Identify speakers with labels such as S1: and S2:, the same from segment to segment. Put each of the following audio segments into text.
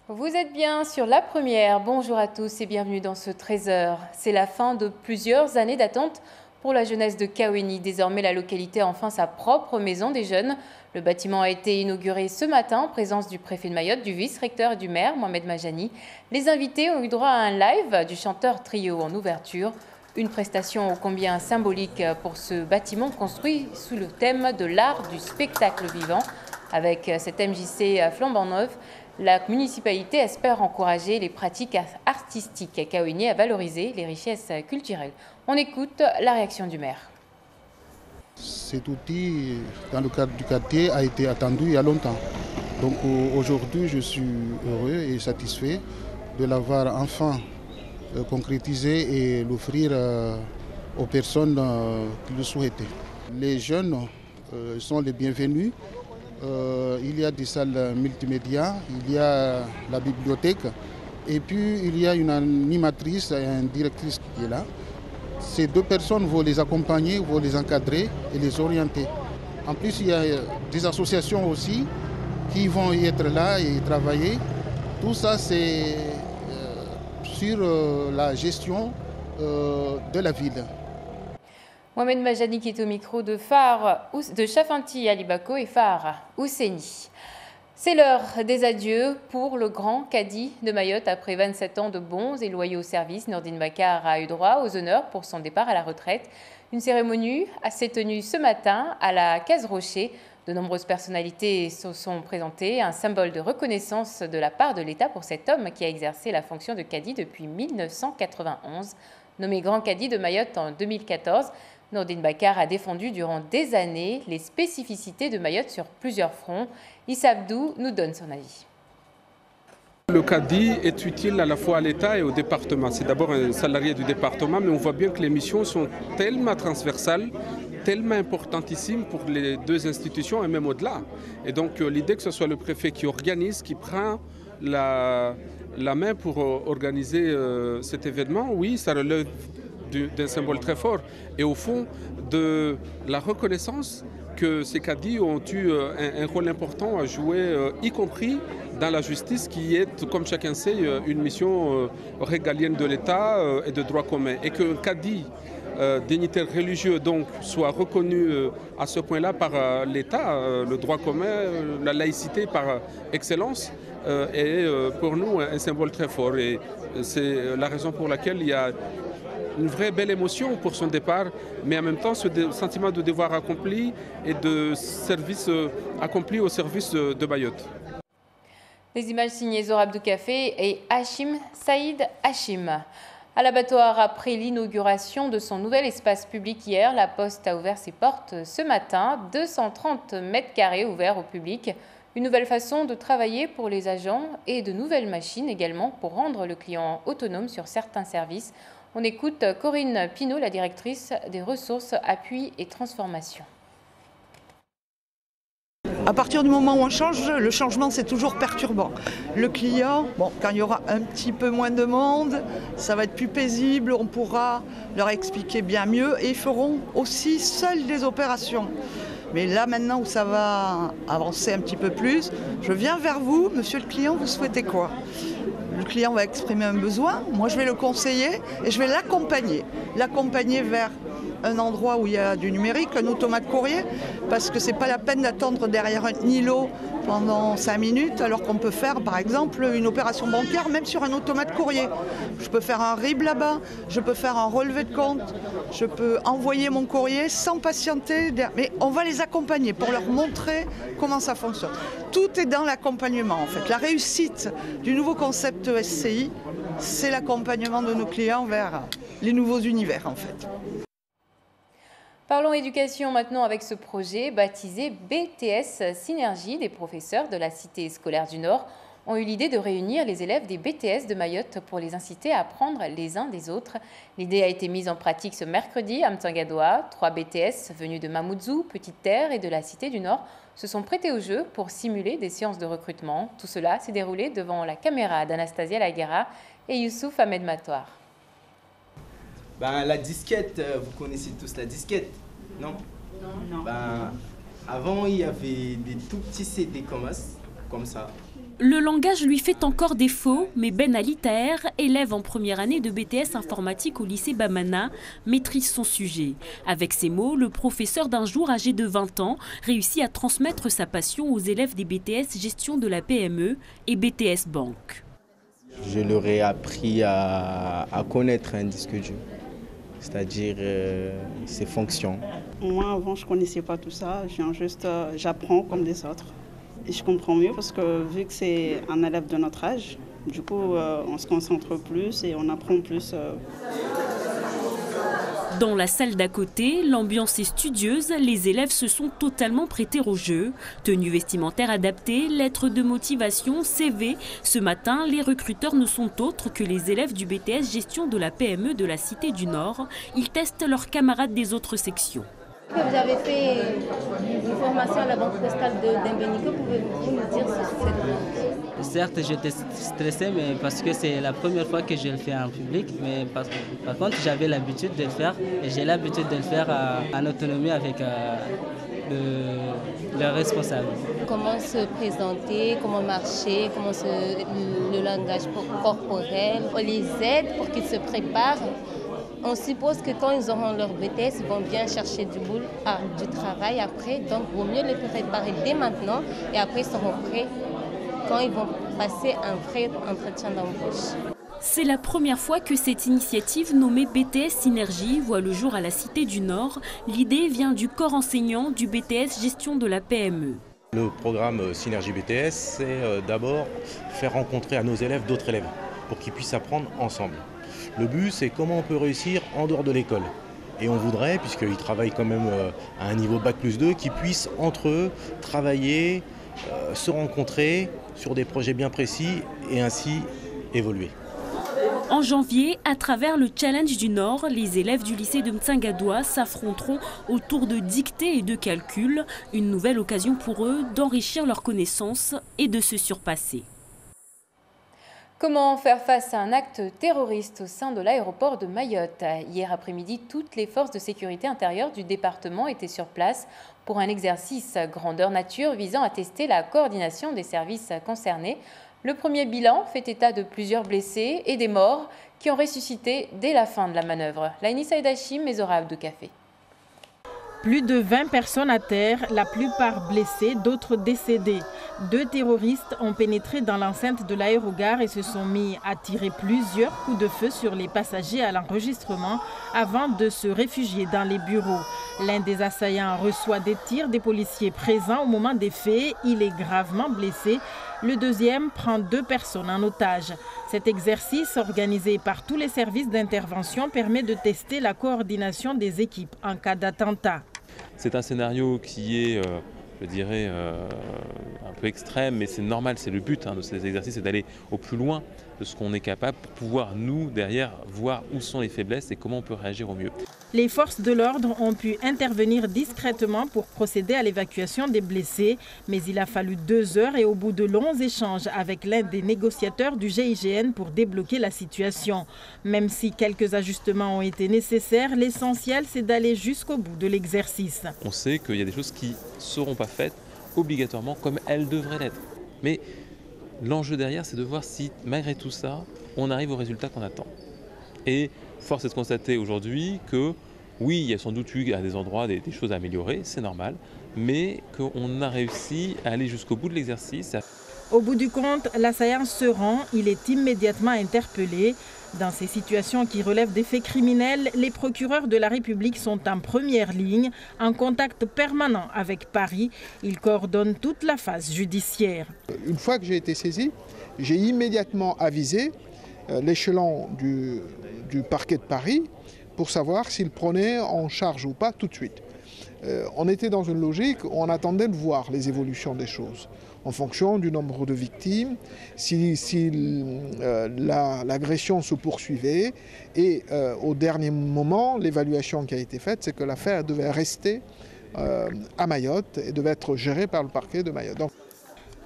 S1: Vous êtes bien sur La Première. Bonjour à tous et bienvenue dans ce Trésor. C'est la fin de plusieurs années d'attente pour la jeunesse de Kaweni. Désormais, la localité a enfin sa propre maison des jeunes. Le bâtiment a été inauguré ce matin en présence du préfet de Mayotte, du vice-recteur et du maire, Mohamed Majani. Les invités ont eu droit à un live du chanteur Trio en ouverture. Une prestation ô combien symbolique pour ce bâtiment construit sous le thème de l'art du spectacle vivant. Avec cette MJC flambant neuve, la municipalité espère encourager les pratiques artistiques à Kaweni à valoriser les richesses culturelles. On écoute la réaction du maire.
S2: Cet outil, dans le cadre du quartier, a été attendu il y a longtemps. Donc aujourd'hui, je suis heureux et satisfait de l'avoir enfin concrétisé et l'offrir aux personnes qui le souhaitaient. Les jeunes sont les bienvenus. Il y a des salles multimédia, il y a la bibliothèque et puis il y a une animatrice et une directrice qui est là. Ces deux personnes vont les accompagner, vont les encadrer et les orienter. En plus, il y a des associations aussi qui vont y être là et travailler. Tout ça, c'est sur la gestion de la ville.
S1: Mohamed Majani qui est au micro de Chafanti Alibako et Phare Ouseni. C'est l'heure des adieux pour le grand cadi de Mayotte. Après 27 ans de bons et loyaux services, Nordine Bakar a eu droit aux honneurs pour son départ à la retraite. Une cérémonie s'est tenue ce matin à la Case Rocher. De nombreuses personnalités se sont présentées, un symbole de reconnaissance de la part de l'État pour cet homme qui a exercé la fonction de cadi depuis 1991. Nommé grand cadi de Mayotte en 2014, Nordine Bakar a défendu durant des années les spécificités de Mayotte sur plusieurs fronts. Issa Abdou nous donne son avis.
S3: Le cadi est utile à la fois à l'État et au département. C'est d'abord un salarié du département, mais on voit bien que les missions sont tellement transversales, tellement importantissimes pour les deux institutions et même au-delà. Et donc l'idée que ce soit le préfet qui organise, qui prend la main pour organiser cet événement, oui, ça relève d'un symbole très fort et au fond de la reconnaissance que ces cadis ont eu un rôle important à jouer, y compris dans la justice qui est, comme chacun sait, une mission régalienne de l'État et de droit commun. Et qu'un cadi dignitaire religieux donc soit reconnu à ce point-là par l'État, le droit commun, la laïcité par excellence, est pour nous un symbole très fort. Et c'est la raison pour laquelle il y a une vraie belle émotion pour son départ, mais en même temps ce sentiment de devoir accompli et de service accompli au service de Mayotte.
S1: Les images signées Zora Abdou Café et Hachim Saïd Hachim. À l'abattoir, après l'inauguration de son nouvel espace public hier, la Poste a ouvert ses portes ce matin. 230 mètres carrés ouverts au public. Une nouvelle façon de travailler pour les agents et de nouvelles machines également pour rendre le client autonome sur certains services. On écoute Corinne Pinault, la directrice des ressources, appui et transformation.
S4: À partir du moment où on change, le changement c'est toujours perturbant. Le client, quand il y aura un petit peu moins de monde, ça va être plus paisible, on pourra leur expliquer bien mieux et ils feront aussi seuls des opérations. Mais là maintenant où ça va avancer un petit peu plus, je viens vers vous, monsieur le client, vous souhaitez quoi ? Le client va exprimer un besoin, moi je vais le conseiller et je vais l'accompagner vers un endroit où il y a du numérique, un automate courrier, parce que c'est pas la peine d'attendre derrière un îlot pendant 5 minutes, alors qu'on peut faire par exemple une opération bancaire même sur un automate courrier. Je peux faire un RIB là-bas, je peux faire un relevé de compte, je peux envoyer mon courrier sans patienter, mais on va les accompagner pour leur montrer comment ça fonctionne. Tout est dans l'accompagnement en fait. La réussite du nouveau concept SCI, c'est l'accompagnement de nos clients vers les nouveaux univers en fait.
S1: Parlons éducation maintenant avec ce projet baptisé BTS Synergie. Des professeurs de la Cité scolaire du Nord ont eu l'idée de réunir les élèves des BTS de Mayotte pour les inciter à apprendre les uns des autres. L'idée a été mise en pratique ce mercredi à Mtsangadoua. 3 BTS venus de Mamoudzou, Petite Terre et de la Cité du Nord se sont prêtés au jeu pour simuler des séances de recrutement. Tout cela s'est déroulé devant la caméra d'Anastasia Laguera et Youssouf Ahmed Matoir.
S5: La disquette, vous connaissez tous la disquette, non? Non. Avant, il y avait des tout petits CD comme ça.
S6: Le langage lui fait encore défaut, mais Ben Ali Taher, élève en première année de BTS informatique au lycée Bamana, maîtrise son sujet. Avec ces mots, le professeur d'un jour âgé de 20 ans réussit à transmettre sa passion aux élèves des BTS gestion de la PME et BTS banque.
S5: Je leur ai appris à connaître un disque dur, c'est-à-dire ses fonctions.
S7: Moi, avant, je ne connaissais pas tout ça. J'apprends comme les autres. Et je comprends mieux parce que vu que c'est un élève de notre âge, du coup, on se concentre plus et on apprend plus.
S6: Dans la salle d'à côté, l'ambiance est studieuse, les élèves se sont totalement prêtés au jeu. Tenue vestimentaire adaptée, lettres de motivation, CV. Ce matin, les recruteurs ne sont autres que les élèves du BTS gestion de la PME de la Cité du Nord. Ils testent leurs camarades des autres sections.
S8: Vous avez fait une formation à la banque postale d'Imbenico, pouvez-vous nous dire ce que c'est?
S9: Certes, j'étais stressé, mais parce que c'est la première fois que je le fais en public. Mais par contre, j'avais l'habitude de le faire et j'ai l'habitude de le faire en autonomie avec le responsable.
S8: Comment se présenter, comment marcher, le langage corporel. On les aide pour qu'ils se préparent. On suppose que quand ils auront leur BTS, ils vont bien chercher du travail après. Donc, il vaut mieux les préparer dès maintenant et après, ils seront prêts quand ils vont passer un vrai entretien d'embauche.
S6: C'est la première fois que cette initiative nommée BTS Synergie voit le jour à la Cité du Nord. L'idée vient du corps enseignant du BTS Gestion de la PME.
S10: Le programme Synergie BTS, c'est d'abord faire rencontrer à nos élèves d'autres élèves pour qu'ils puissent apprendre ensemble. Le but, c'est comment on peut réussir en dehors de l'école. Et on voudrait, puisqu'ils travaillent quand même à un niveau Bac+2, qu'ils puissent entre eux travailler, se rencontrer sur des projets bien précis et ainsi évoluer.
S6: En janvier, à travers le Challenge du Nord, les élèves du lycée de Mtsangadoua s'affronteront autour de dictées et de calculs. Une nouvelle occasion pour eux d'enrichir leurs connaissances et de se surpasser.
S1: Comment faire face à un acte terroriste au sein de l'aéroport de Mayotte? Hier après-midi, toutes les forces de sécurité intérieure du département étaient sur place pour un exercice grandeur nature visant à tester la coordination des services concernés. Le premier bilan fait état de plusieurs blessés et des morts qui ont ressuscité dès la fin de la manœuvre. Laïni Saïd Hachim, Mézora Abdou Café.
S11: Plus de 20 personnes à terre, la plupart blessées, d'autres décédées. 2 terroristes ont pénétré dans l'enceinte de l'aérogare et se sont mis à tirer plusieurs coups de feu sur les passagers à l'enregistrement avant de se réfugier dans les bureaux. L'un des assaillants reçoit des tirs des policiers présents au moment des faits. Il est gravement blessé. Le deuxième prend 2 personnes en otage. Cet exercice, organisé par tous les services d'intervention, permet de tester la coordination des équipes en cas d'attentat.
S12: C'est un scénario qui est, je dirais, un peu extrême, mais c'est normal, c'est le but de ces exercices, c'est d'aller au plus loin de ce qu'on est capable pour pouvoir, nous, derrière, voir où sont les faiblesses et comment on peut réagir au mieux.
S11: Les forces de l'ordre ont pu intervenir discrètement pour procéder à l'évacuation des blessés, mais il a fallu 2 heures et au bout de longs échanges avec l'un des négociateurs du GIGN pour débloquer la situation. Même si quelques ajustements ont été nécessaires, l'essentiel c'est d'aller jusqu'au bout de l'exercice.
S12: On sait qu'il y a des choses qui ne seront pas faites obligatoirement comme elles devraient l'être. Mais l'enjeu derrière, c'est de voir si, malgré tout ça, on arrive au résultat qu'on attend. Et force est de constater aujourd'hui que, oui, il y a sans doute eu à des endroits des choses à améliorer, c'est normal, mais qu'on a réussi à aller jusqu'au bout de l'exercice.
S11: Au bout du compte, l'assaillant se rend, il est immédiatement interpellé. Dans ces situations qui relèvent des faits criminels, les procureurs de la République sont en première ligne, en contact permanent avec Paris. Ils coordonnent toute la phase judiciaire.
S13: Une fois que j'ai été saisi, j'ai immédiatement avisé l'échelon du parquet de Paris pour savoir s'il prenait en charge ou pas tout de suite. On était dans une logique où on attendait de voir les évolutions des choses en fonction du nombre de victimes, si l'agression se poursuivait. Et au dernier moment, l'évaluation qui a été faite, c'est que l'affaire devait rester à Mayotte et devait être gérée par le parquet de Mayotte. Donc,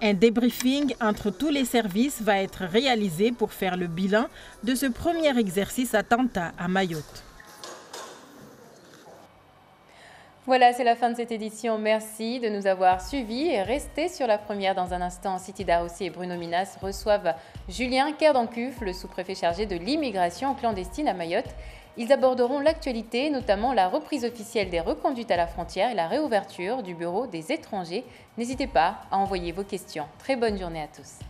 S11: un débriefing entre tous les services va être réalisé pour faire le bilan de ce premier exercice attentat à Mayotte.
S1: Voilà, c'est la fin de cette édition. Merci de nous avoir suivis et restez sur la première. Dans un instant, Siti Darossi et Bruno Minas reçoivent Julien Kerdancuf, le sous-préfet chargé de l'immigration clandestine à Mayotte. Ils aborderont l'actualité, notamment la reprise officielle des reconduites à la frontière et la réouverture du bureau des étrangers. N'hésitez pas à envoyer vos questions. Très bonne journée à tous.